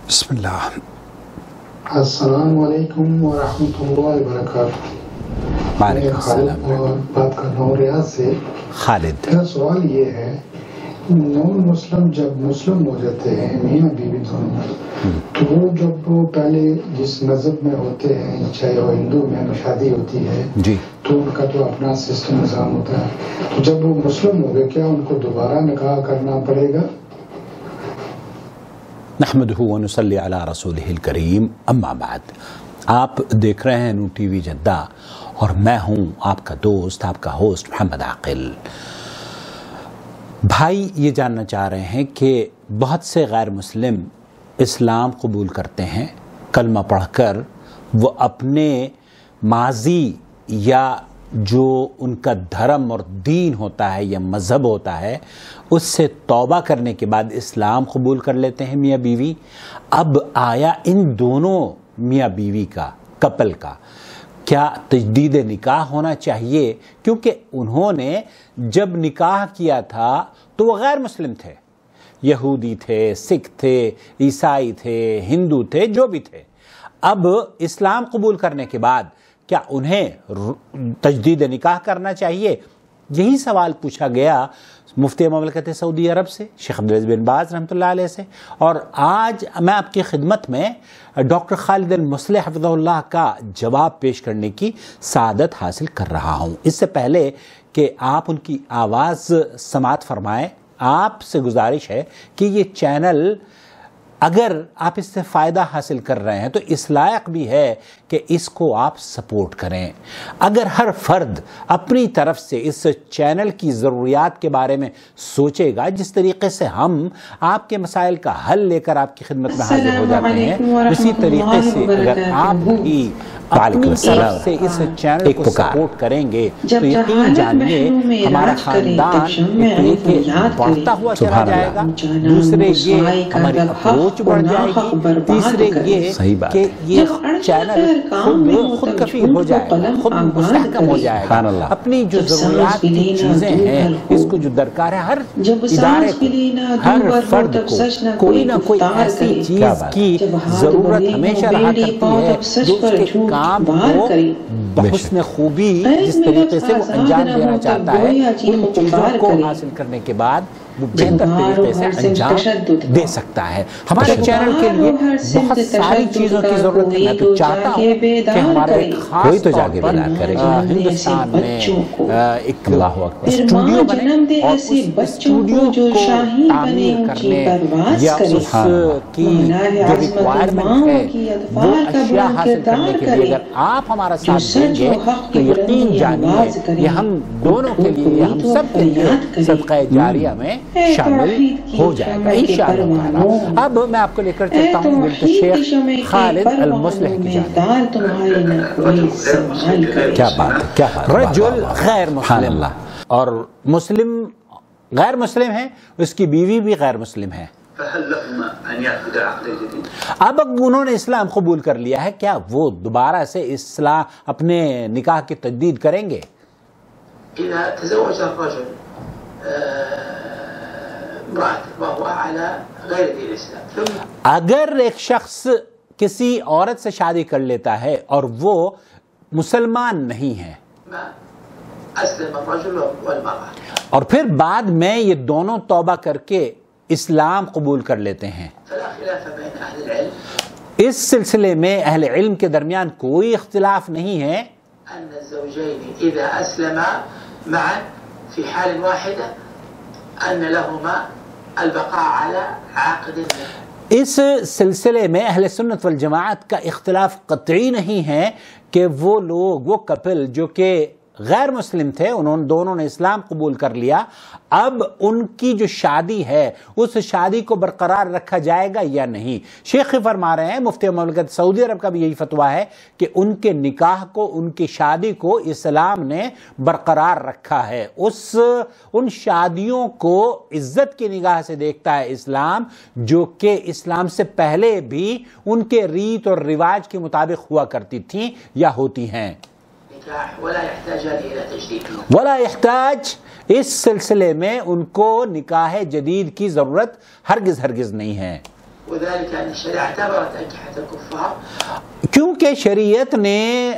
بسم اللہ۔ السلام علیکم ورحمۃ اللہ وبرکاتہ۔ وعلیکم السلام۔ بات کر رہا ہوں ریاض سے۔ خالد، میرا سوال یہ ہے، نون مسلم جب مسلم ہو جاتے ہیں میاں بیوی دونوں، تو وہ جب وہ پہلے جس مذہب میں ہوتے ہیں، چاہے وہ ہندو میں شادی ہوتی ہے جی، تو ان کا تو اپنا سسٹم نظام ہوتا ہے، تو جب وہ مسلم ہو گئے کیا ان کو دوبارہ نکاح کرنا پڑے گا؟ نحمدہ ونصلی علی رسولہ الکریم، اما بعد۔ آپ دیکھ رہے ہیں نون ٹی وی جدہ اور میں ہوں آپ کا دوست، آپ کا ہوسٹ محمد عاقل۔ بھائی یہ جاننا چاہ رہے ہیں کہ بہت سے غیر مسلم اسلام قبول کرتے ہیں، کلمہ پڑھ کر وہ اپنے ماضی یا جو ان کا دھرم اور دین ہوتا ہے یا مذہب ہوتا ہے اس سے توبہ کرنے کے بعد اسلام قبول کر لیتے ہیں میاں بیوی۔ اب آیا ان دونوں میاں بیوی کا، کپل کا، کیا تجدید نکاح ہونا چاہیے؟ کیونکہ انہوں نے جب نکاح کیا تھا تو وہ غیر مسلم تھے، یہودی تھے، سکھ تھے، عیسائی تھے، ہندو تھے، جو بھی تھے۔ اب اسلام قبول کرنے کے بعد کیا انہیں تجدید نکاح کرنا چاہیے؟ یہی سوال پوچھا گیا مفتی مملکت سعودی عرب سے، شیخ عبدالعزیز بن باز رحمۃ اللہ علیہ سے، اور آج میں آپ کی خدمت میں ڈاکٹر خالد المصلح حفظہ اللہ کا جواب پیش کرنے کی سعادت حاصل کر رہا ہوں۔ اس سے پہلے کہ آپ ان کی آواز سماعت فرمائیں، آپ سے گزارش ہے کہ یہ چینل اگر آپ اس سے فائدہ حاصل کر رہے ہیں تو اس لائق بھی ہے کہ اس کو آپ سپورٹ کریں۔ اگر ہر فرد اپنی طرف سے اس چینل کی ضروریات کے بارے میں سوچے گا، جس طریقے سے ہم آپ کے مسائل کا حل لے کر آپ کی خدمت میں حاضر ہو جاتے ہیں، اسی طریقے سے اگر آپ بھی اپنی طرف سے اس چینل کو سپورٹ کریں گے تو یقین جانیے ہمارا خاندان ایک طریقے بڑھتا ہوا چلا جائے گا، دوسرے یہ ہماری اپروچ بڑھ جائے گی، تیسرے یہ کہ یہ چینل خود کفیل ہو جائے گا، خود مستحکم ہو جائے گا، اپنی جو ضروریات کی چیزیں ہیں اس کو جو درکار ہے، ہر ادارے کو، ہر فرد کو کوئی نہ کوئی ایسی چیز کی ضرورت ہمیشہ رہا کرتی ہے جو اس کے کام کو بحسن خوبی جس طریقے سے وہ انجام دینا چاہتا ہے، ان چیزوں کو حاصل کرنے کے بعد وہ بہتر طریقے سے انجام دے سکتا ہے۔ ہمارے چینل کے لیے بہت ساری چیزوں کی ضرورت ہے۔ میں تو چاہتا ہوں کہ ہمارا ایک خاص طور پر ہندوستان میں ایک اسٹوڈیو بنے اور اس اسٹوڈیو کو تعمیر کرنے یا اس کی جو ریکوائرمنٹ ہے وہ اشیاء حاصل کرنے کے لیے اگر آپ ہمارا ساتھ دیں گے تو یقین جانیے یہ ہم دونوں کے لیے، یہ ہم سب کے لیے صدقہ جاریہ میں شامل ہو جائے گا انشاءاللہ تعالی۔ اب میں آپ کو لے کر چلتا ہوں بنت شیخ خالد المصلح کی جانب۔ کیا بات ہے، کیا بات ہے، رجل غیر مسلم اور مسلم غیر مسلم ہے، اس کی بیوی بھی غیر مسلم ہے، اب انہوں نے اسلام قبول کر لیا ہے، کیا وہ دوبارہ سے اسلام اپنے نکاح کی تجدید کریں گے؟ اگر ایک شخص کسی عورت سے شادی کر لیتا ہے اور وہ مسلمان نہیں ہے اور پھر بعد میں یہ دونوں توبہ کر کے اسلام قبول کر لیتے ہیں، اس سلسلے میں اہل علم کے درمیان کوئی اختلاف نہیں ہے اس سلسلے میں اہل سنت والجماعت کا اختلاف قطعی نہیں ہے کہ وہ لوگ، وہ کپل جو کہ غیر مسلم تھے، انہوں دونوں نے اسلام قبول کر لیا، اب ان کی جو شادی ہے اس شادی کو برقرار رکھا جائے گا یا نہیں۔ شیخ فرما رہے ہیں، مفتی مملکت سعودی عرب کا بھی یہی فتویٰ ہے کہ ان کے نکاح کو، ان کی شادی کو اسلام نے برقرار رکھا ہے، ان شادیوں کو عزت کی نگاہ سے دیکھتا ہے اسلام، جو کہ اسلام سے پہلے بھی ان کے ریت اور رواج کے مطابق ہوا کرتی تھیں یا ہوتی ہیں۔ ولا يحتاج، اس سلسلے میں ان کو نکاح جدید کی ضرورت ہرگز نہیں ہے۔ وذلك أن الشريعة اعتبرت أنكحة الكفار کیونکہ شریعت نے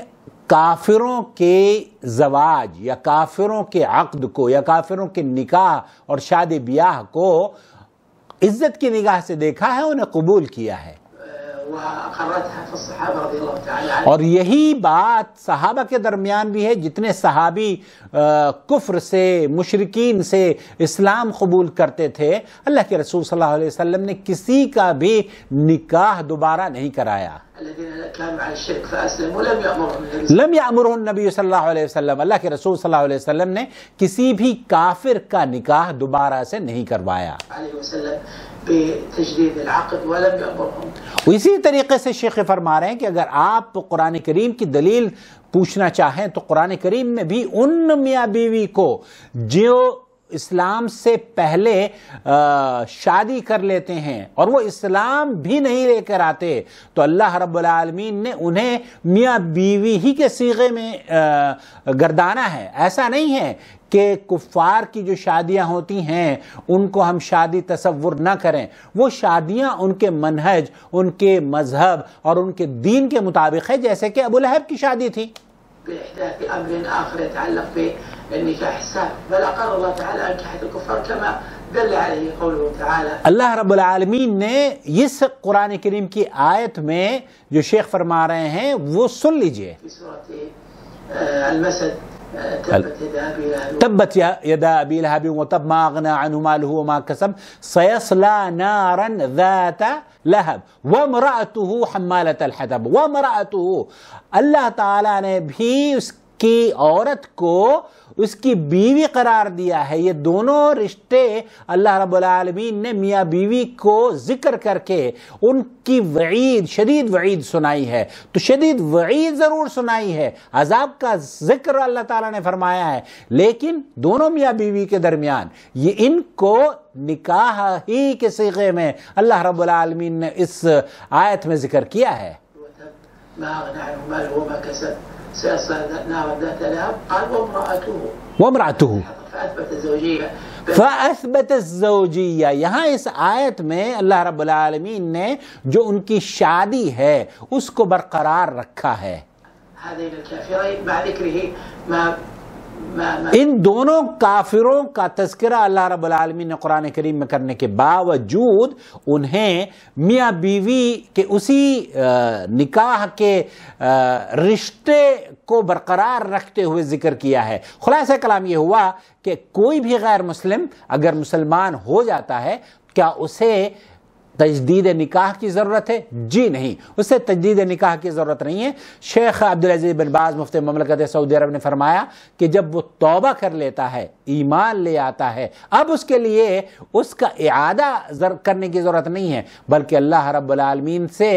کافروں کے زواج یا کافروں کے عقد کو یا کافروں کے نکاح اور شادی بیاہ کو عزت کی نگاہ سے دیکھا ہے، انہیں قبول کیا ہے، وأقرتها في الصحابة رضي الله تعالى عنهم. اور یہی بات صحابہ کے درمیان بھی ہے. جتنے صحابی کفر سے مشرکین سے اسلام قبول کرتے تھے، اللہ کے رسول صلی اللہ علیہ وسلم نے کسی کا بھی نکاح دوبارہ نہیں کرایا. الذين كانوا على الشرك فأسلموا لم يأمرهم النبي لم یأمرہ النبی صلی اللہ علیہ وسلم، اللہ کے رسول صلی اللہ علیہ وسلم نے کسی بھی کافر کا نکاح دوبارہ سے نہیں کروایا. عليه وسلم بتجديد العقد ولم يأمرهم. اسی طریقے سے شیخ فرما رہے ہیں کہ اگر آپ قرآن کریم کی دلیل پوچھنا چاہیں تو قرآن کریم میں بھی ان میاں بیوی کو جو اسلام سے پہلے شادی کر لیتے ہیں اور وہ اسلام بھی نہیں لے کر آتے، تو اللہ رب العالمین نے انہیں میاں بیوی ہی کے صیغے میں گردانا ہے. ایسا نہیں ہے کہ کفار کی جو شادیاں ہوتی ہیں ان کو ہم شادی تصور نہ کریں. وہ شادیاں ان کے منہج، ان کے مذہب اور ان کے دین کے مطابق ہے، جیسے کہ ابو لہب کی شادی تھی. بإحداث أمر آخر يتعلق بالنكاح السابق، بل أقر الله تعالى أنكحة الكفار كما دل عليه قوله تعالى. اللہ رب العالمین نے اس قرآن کریم کی آیت میں جو شیخ فرما رہے ہیں وہ سن لیجئے. في سورة المسد تبت يدا أبي لهب وتب ما أغنى عنه ماله وما كسب سيصلى نارا ذات لهب وامرأته حمالة الحطب. وامرأته، اللہ تعالیٰ نے بھی اس کی عورت کو اس کی بیوی قرار دیا ہے. یہ دونوں رشتے اللہ رب العالمین نے میاں بیوی کو ذکر کر کے ان کی وعید، شدید وعید سنائی ہے. تو شدید وعید ضرور سنائی ہے، عذاب کا ذکر اللہ تعالیٰ نے فرمایا ہے، لیکن دونوں میاں بیوی کے درمیان یہ ان کو نکاح ہی کے صیغے میں اللہ رب العالمین نے اس آیت میں ذکر کیا ہے. ما أغنى عنه ماله وما كسب سيصلى نارا ذات لهب قال وامرأته فأثبت الزوجية. فأثبت الزوجیہ، یہاں اس آیت میں اللہ رب العالمین نے جو ان کی شادی ہے اس کو برقرار رکھا ہے. هذين الكافرين مع ذكره ان دونوں کافروں کا تذکرہ اللہ رب العالمین نے قرآن کریم میں کرنے کے باوجود انہیں میاں بیوی کے اسی نکاح کے رشتے کو برقرار رکھتے ہوئے ذکر کیا ہے. خلاصہ کلام یہ ہوا کہ کوئی بھی غیر مسلم اگر مسلمان ہو جاتا ہے، کیا اسے تجدید نکاح کی ضرورت ہے؟ جی نہیں، اسے تجدید نکاح کی ضرورت نہیں ہے. شیخ عبدالعزیز بن باز مفتی مملکت سعودی عرب نے فرمایا کہ جب وہ توبہ کر لیتا ہے، ایمان لے آتا ہے، اب اس کے لیے اس کا اعادہ کرنے کی ضرورت نہیں ہے، بلکہ اللہ رب العالمین سے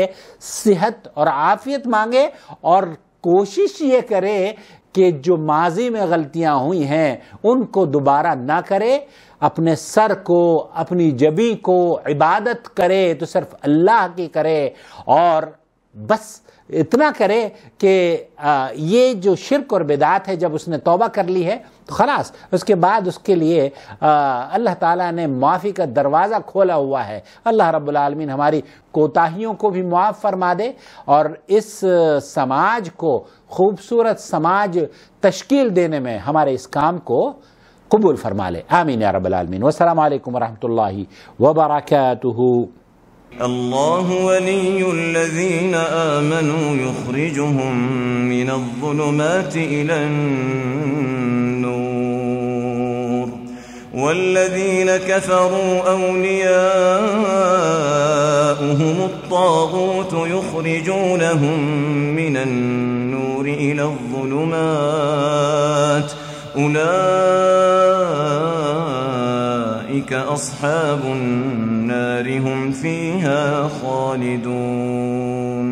صحت اور عافیت مانگے اور کوشش یہ کرے کہ جو ماضی میں غلطیاں ہوئی ہیں ان کو دوبارہ نہ کرے. اپنے سر کو، اپنی جبی کو عبادت کرے تو صرف اللہ کی کرے، اور بس اتنا کرے کہ یہ جو شرک اور بدعت ہے جب اس نے توبہ کر لی ہے تو خلاص اس کے بعد اس کے لیے اللہ تعالیٰ نے معافی کا دروازہ کھولا ہوا ہے. اللہ رب العالمین ہماری کوتاہیوں کو بھی معاف فرما دے اور اس سماج کو خوبصورت سماج تشکیل دینے میں ہمارے اس کام کو قبول فرما لے. آمین یا رب العالمین. والسلام علیکم ورحمۃ اللہ وبرکاتہ. الله ولي الذين آمنوا يخرجهم من الظلمات إلى النور والذين كفروا أولياؤهم الطاغوت يخرجونهم من النور إلى الظلمات أولئك أصحاب النار هم فيها خالدون.